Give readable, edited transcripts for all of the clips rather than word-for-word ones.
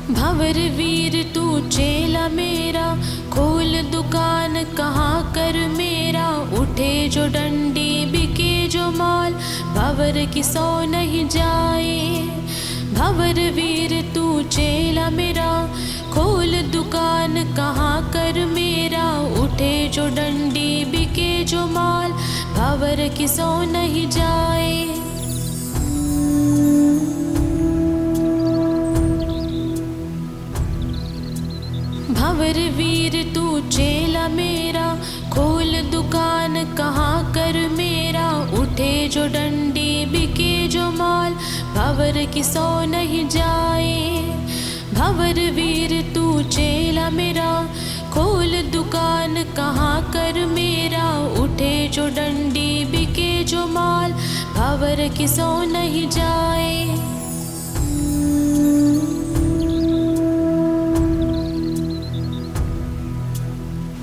भंवर वीर तू चेला मेरा, खोल दुकान कहाँ कर मेरा। उठे जो डंडी बिके जो माल, भंवर की सौ नहीं जाए। भंवर वीर तू चेला मेरा, खोल दुकान कहाँ कर मेरा। उठे जो डंडी बिके जो माल, भंवर की सौ नहीं जाए। भंवर वीर तू चेला मेरा, खोल दुकान कहाँ कर मेरा। उठे जो डंडी बिके जो माल, भंवर की सौ नहीं जाए। भंवर वीर तू चेला मेरा, खोल दुकान कहाँ कर मेरा। उठे जो डंडी बिके जो माल, भंवर की सौ नहीं जाए।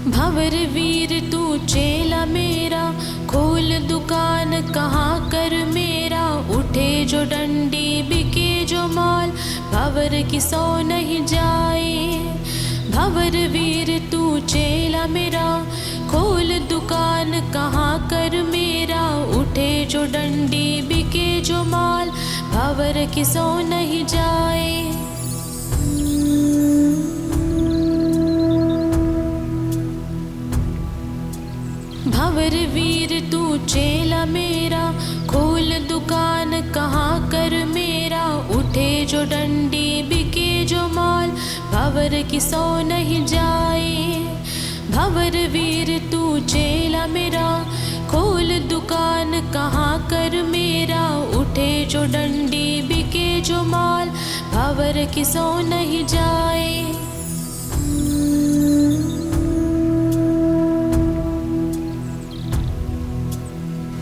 भंवर वीर तू चेला मेरा, खोल दुकान कहाँ कर मेरा। उठे जो डंडी बिके जो माल, भंवर की सौ नहीं जाए। भंवर वीर तू चेला मेरा, खोल दुकान कहाँ कर मेरा। उठे जो डंडी बिके जो माल, भंवर की सौ नहीं जाए। भंवर वीर तू चेला मेरा, खोल दुकान कहाँ कर मेरा। उठे जो डंडी बिके जो माल, भंवर की सौ नहीं जाए। भंवर वीर तू चेला मेरा, खोल दुकान कहाँ कर मेरा। उठे जो डंडी बिके जो माल, भंवर की सौ नहीं जाए।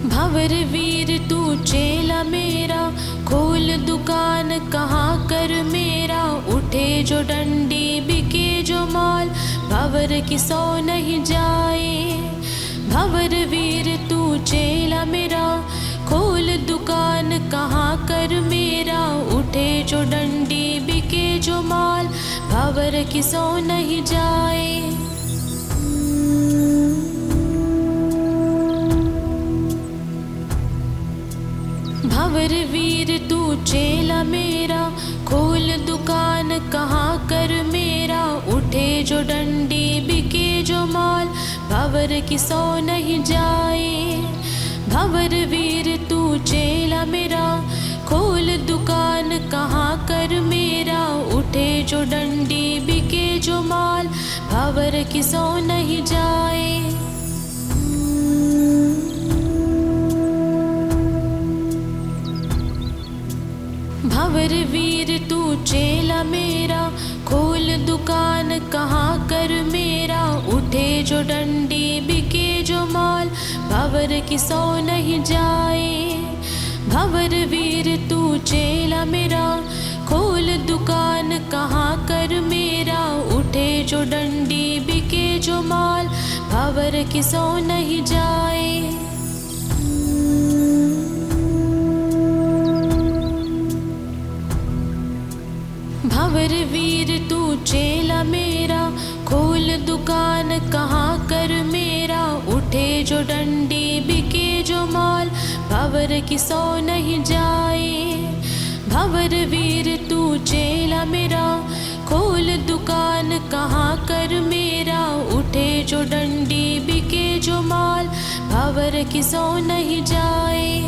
भंवर वीर तू चेला मेरा, खोल दुकान कहाँ कर मेरा। उठे जो डंडी बिके जो माल, भंवर की सौ नहीं जाए। भंवर वीर तू चेला मेरा, खोल दुकान कहाँ कर मेरा। उठे जो डंडी बिके जो माल, भंवर की सौ नहीं जाए। भंवर वीर तू चेला मेरा, खोल दुकान कहाँ कर मेरा। उठे जो डंडी बिके जो माल, भंवर की सौ नहीं जाए। भंवर वीर तू चेला मेरा, खोल दुकान कहाँ कर मेरा। उठे जो डंडी बिके जो माल, भंवर की सौ नहीं जाए। भंवर वीर तू चेला मेरा, खोल दुकान कहाँ कर मेरा। उठे जो डंडी बिके जो माल, भंवर की सौ नहीं जाए। भंवर वीर तू चेला मेरा, खोल दुकान कहाँ कर मेरा। उठे जो डंडी बिके जो माल, भंवर की सौ नहीं जाए। भंवर वीर तू चेला मेरा, खोल दुकान कहाँ कर मेरा। उठे जो डंडी बिके जो माल, भंवर की सौ नहीं जाए। भंवर वीर तू चेला मेरा, खोल दुकान कहाँ कर मेरा। उठे जो डंडी बिके जो माल, भंवर की सौ नहीं जाए।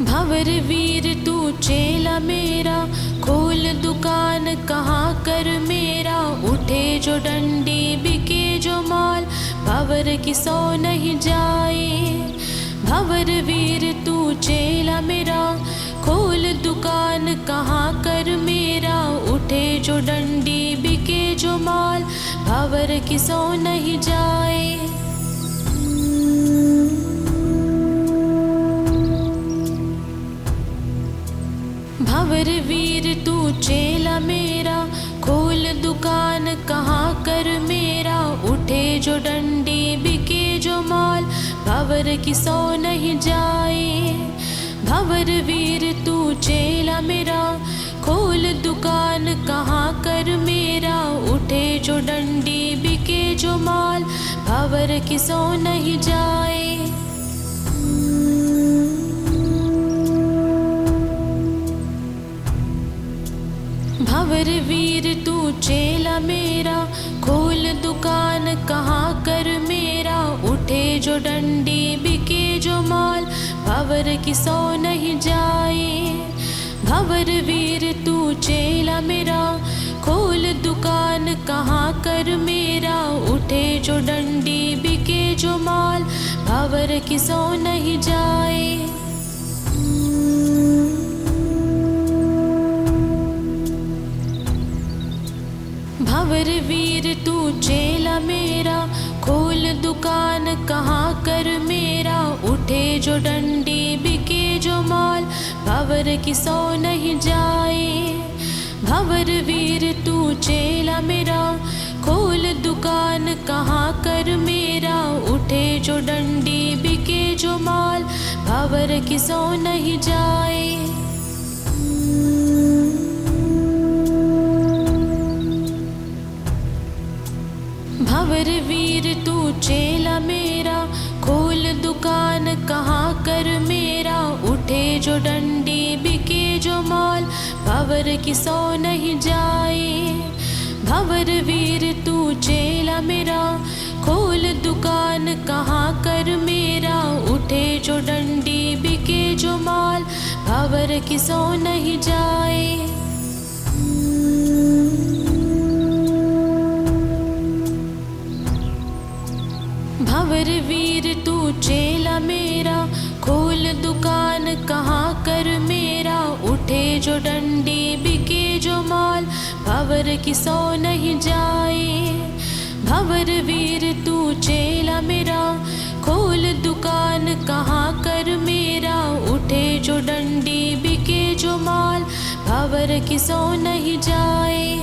भंवर वीर तू चेला मेरा, खोल दुकान कहाँ कर मेरा। उठे जो डंडी बिके जो माल, भंवर की सौ नहीं जाए। भंवर वीर तू चेला मेरा, खोल दुकान कहाँ कर मेरा। उठे जो डंडी बिके जो माल, भंवर की सौ नहीं जाए। भंवर वीर तू चेला मेरा, खोल दुकान कहाँ कर मेरा। उठे जो डंडी बिके जो माल, भंवर की सो नहीं जाए। भंवर वीर तू चेला मेरा, खोल दुकान कहाँ कर मेरा, उठे जो डंडी बिके जो माल, भंवर की सो नहीं जाए। भंवर वीर तू चेला मेरा, खोल दुकान कहाँ कर मेरा, उठे जो डंडी बिके जो माल, भंवर की सो नहीं जाए। भंवर वीर तू चेला मेरा, खोल दुकान कहाँ कर मेरा, उठे जो डंडी बिके जो माल, भंवर की सो नहीं जाए। भंवर वीर तू चेला मेरा, खोल दुकान कहाँ कर मेरा, उठे जो डंडी बिके जो माल, भंवर की सो नहीं जाए। भंवर वीर तू चेला मेरा, खोल दुकान कहाँ कर मेरा, उठे जो डंडी बिके जो माल, भंवर की सो नहीं जाए। भंवर वीर तू चेला मेरा, खोल दुकान कहाँ कर मेरा, उठे जो डंडी बिके जो माल, भंवर की सो नहीं जाए। भंवर वीर तू चेला मेरा, खोल दुकान कहाँ कर मेरा, उठे जो डंडी बिके जो माल, भंवर की सो नहीं जाए। भंवर वीर तू चेला मेरा, खोल दुकान कहाँ कर मेरा, उठे जो डंडी बिके जो माल, भंवर की सो नहीं जाए। भंवर वीर तू चेला मेरा, खोल दुकान कहाँ कर मेरा, उठे जो डंडी बिके जो माल, भंवर की सो नहीं जाए।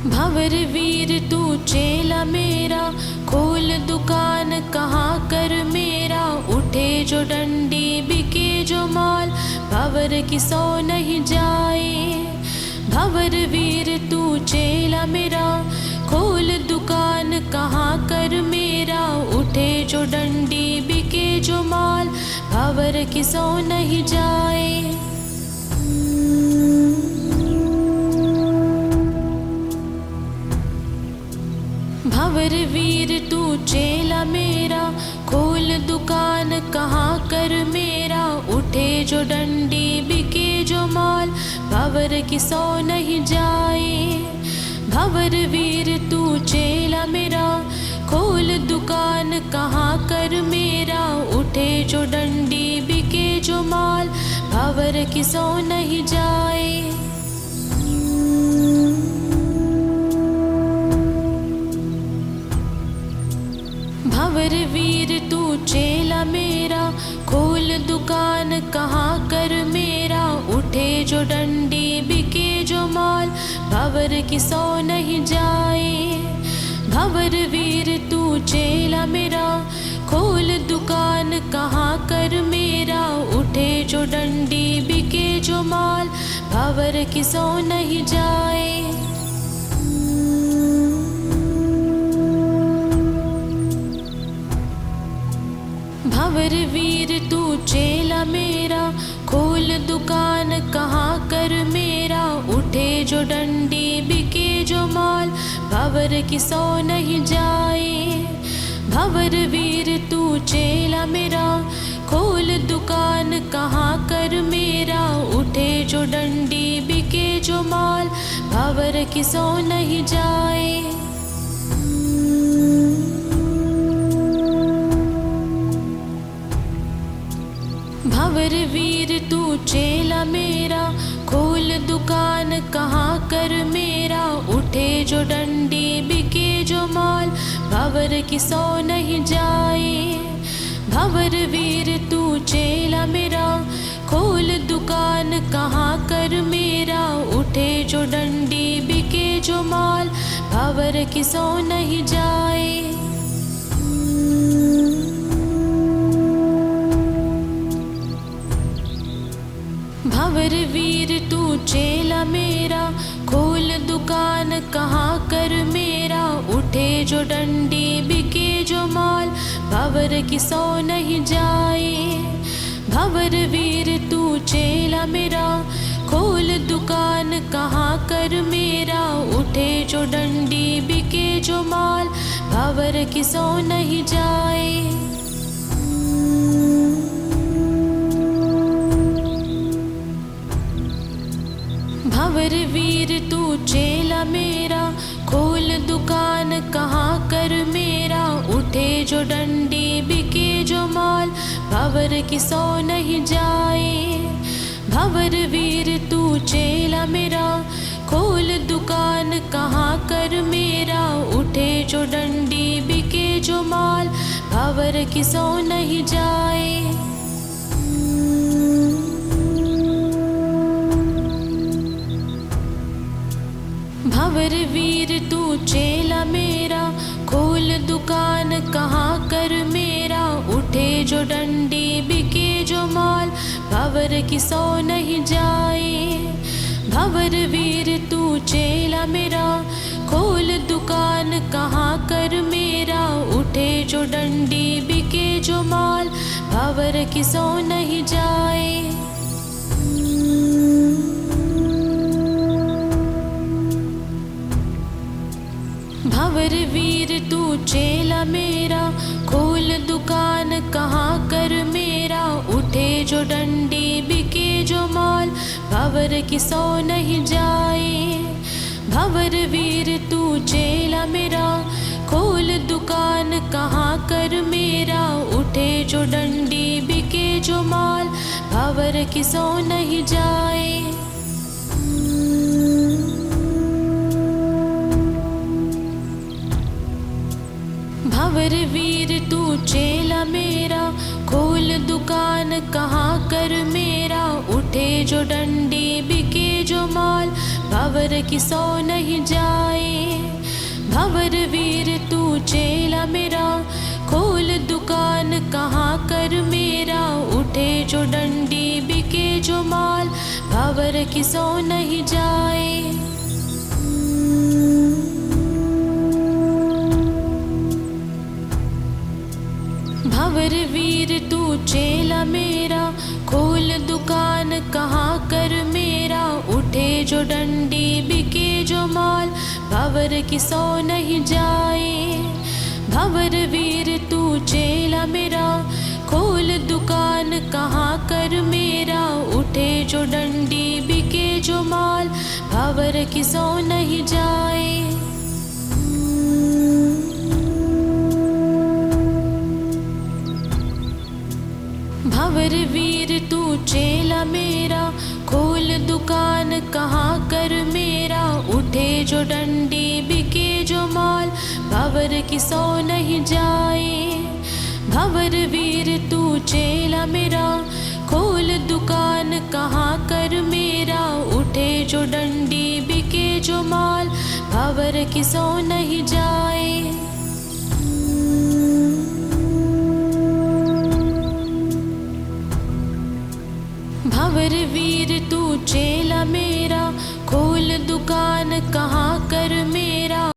भंवर वीर तू चेला मेरा, खोल दुकान कहाँ कर मेरा, उठे जो डंडी बिके जो माल, भंवर की सो नहीं जाए। भंवर वीर तू चेला मेरा, खोल दुकान कहाँ कर मेरा, उठे जो डंडी बिके जो माल, भंवर की सो नहीं जाए। भंवर वीर तू चेला मेरा, खोल दुकान कहाँ कर मेरा, उठे जो डंडी बिके जो माल, भंवर की सो नहीं जाए। भंवर वीर तू चेला मेरा, खोल दुकान कहाँ कर मेरा, उठे जो डंडी बिके जो माल, भंवर की सो नहीं जाए। भंवर वीर तू चेला मेरा, खोल दुकान कहाँ कर मेरा, उठे जो डंडी बिके जो माल, भंवर की सो नहीं जाए। भंवर वीर तू चेला मेरा, खोल दुकान कहाँ कर मेरा, उठे जो डंडी बिके जो माल, भंवर की सो नहीं जाए। भंवर वीर तू चेला मेरा, खोल दुकान कहाँ कर मेरा, उठे जो डंडी बिके जो माल, भंवर की सो नहीं जाए। भंवर वीर तू चेला मेरा, खोल दुकान कहाँ कर मेरा, उठे जो डंडी बिके जो माल, भंवर की सो नहीं जाए। भंवर वीर तू चेला मेरा, खोल दुकान कहाँ कर मेरा, उठे जो डंडी बिके जो माल, भंवर की सो नहीं जाए। भंवर वीर तू चेला मेरा, खोल दुकान कहाँ कर मेरा, उठे जो डंडी बिके जो माल, भंवर किसो नहीं जाए। भंवर वीर तू चेला मेरा, खोल दुकान कहाँ कर मेरा, उठे जो डंडी बिके जो माल, भंवर किसो नहीं जाए। भंवर वीर तू चेला मेरा, खोल दुकान कहाँ कर मेरा, उठे जो डंडी बिके जो माल, भंवर किसो नहीं जाए। भंवर वीर तू चेला मेरा, खोल दुकान कहाँ कर मेरा, उठे जो डंडी बिके जो माल, भंवर किसो नहीं जाए। भंवर वीर तू चेला मेरा, खोल दुकान कहाँ कर मेरा, उठे जो डंडी बिके जो माल, भंवर किसो नहीं जाए। भंवर वीर तू चेला मेरा, खोल दुकान कहाँ कर मेरा, उठे जो डंडी बिके जो माल, भंवर किसो नहीं जाए। भंवर वीर तू चेला मेरा, खोल दुकान कहाँ कर मेरा, उठे जो डंडी बिके जो माल, भंवर किसो नहीं जाए। भंवर वीर तू चेला मेरा, खोल दुकान कहाँ कर मेरा, उठे जो डंडी बिके जो माल, भंवर किसो नहीं जाए। भंवर वीर तू चेला मेरा, खोल दुकान कहाँ कर मेरा, उठे जो डंडी बिके जो माल, भंवर किसो नहीं जाए। भंवर वीर तू चेला मेरा, खोल दुकान कहाँ कर मेरा, उठे जो डंडी बिके जो माल, भंवर किसो नहीं जाए। भंवर वीर तू चेला मेरा, खोल दुकान कहाँ कर मेरा, उठे जो डंडी बिके जो माल, भंवर किसो नहीं जाए। भंवर वीर तू चेला मेरा, खोल दुकान कहाँ कर मेरा, उठे जो डंडी बिके जो माल, भंवर किसो नहीं जाए। भंवर वीर तू चेला मेरा, खोल दुकान कहाँ कर मेरा, उठे जो डंडी बिके जो माल, भंवर किसो नहीं जाए। भंवर वीर तू चेला मेरा, खोल दुकान कहाँ कर मेरा, उठे जो डंडी बिके जो माल, भंवर किसो नहीं जाए। भंवर वीर तू चेला मेरा, खोल दुकान कहाँ कर मेरा, उठे जो डंडी बिके जो माल, भंवर किसो नहीं जाए। भंवर वीर तू चेला मेरा, खोल दुकान कहाँ कर मेरा,